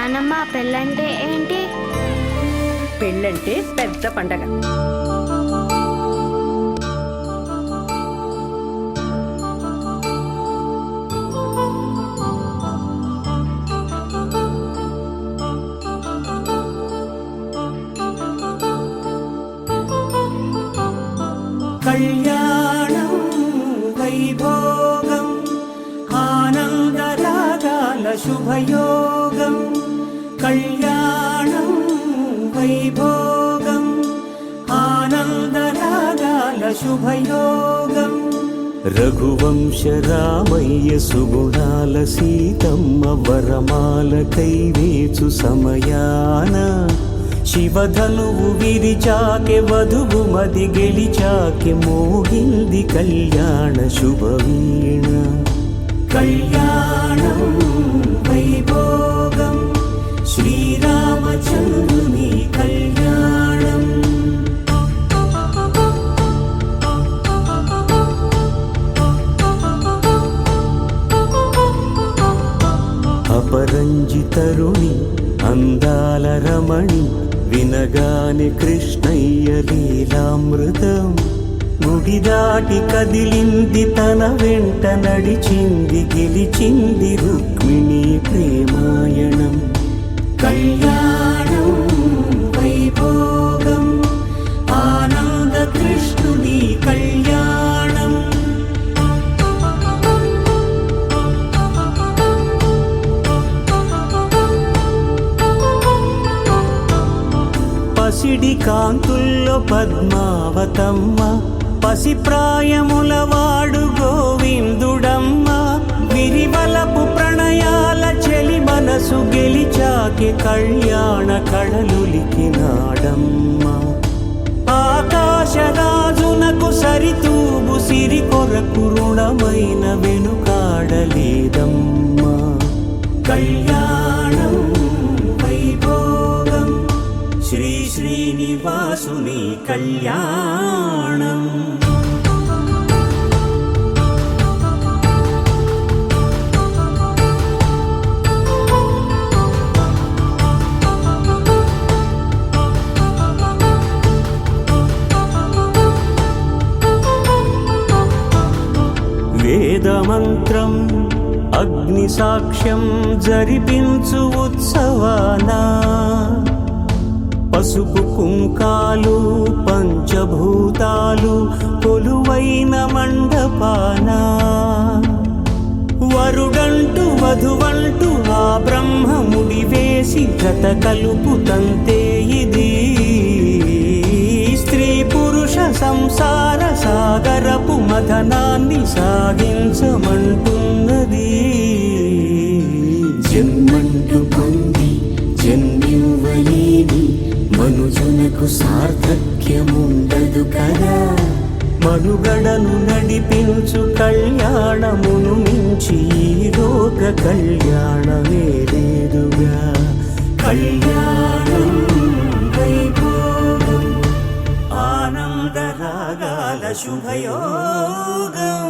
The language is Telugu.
నానమ్మ పెళ్ళంటే ఏంటి? పెళ్ళంటే పెద్ద పండగ. కళ్యాణం వైభోగం ఆనందరాగాల శుభయోగం. కళ్యాణం వైభోగం ఆనందరాగాల శుభయోగం. రఘువంశ రామయ్య సుగుణాల సీతమ్మ వరమాల కైవేచు సమయాన శివధనువు విరిచాకె వధువు మది గెలిచాకె మోగింది కళ్యాణ శుభవీణ. కళ్యాణం వైభోగం శ్రీరామచంద్రుని కళ్యాణం. అపరంజి తరుణి అందాల రమణి వినగాని కృష్ణయ్య లీలామృతం. గుడి దాటి కదిలింది తన వెంట నడిచింది గెలిచింది రుక్మిణి ప్రేమాయణం. కళ్యాణం వైభోగం ఆనంద కృష్ణుని కళ్యాణం. పసిడి కాంతుల్లో పద్మావతమ్మ పసిప్రాయముల వాడు గోవిందుడమ్మ. విరివలపు ప్రణయాల చెలి మనసు గెలిచాకి కళ్యాణ కళలులికినాడమ్మ. ఆకాశరాజునకు సరితూబు సిరి కొరకు రుణమైన వెనుకాడలేదమ్మ. కళ్యాణం వైభోగం శ్రీ శ్రీనివాసుని కళ్యాణం. వేదమంత్రం అగ్ని సాక్ష్యం జరిపించు ఉత్సవానా పసుపు కుంకాలు పంచభూతాలు కొలువైన మండపాన. వరుడంటూ వధువంటూ ఆ బ్రహ్మముడి వేసి గత కలుపు తంతే ఇది. స్త్రీ పురుష సంసార సాగరపు మథనాన్ని సాగించమంటున్నది. జన్మంటూ పొంది జన్మివ్వలేని మనుజునకు సార్థక్యముండదు కదా. మనుగడను నడిపించు కళ్యాణమును మించి ఈ లోక కళ్యాణమే లేదుగా. కళ్యాణం వైభోగం ఆనందరాగాల శుభయోగం.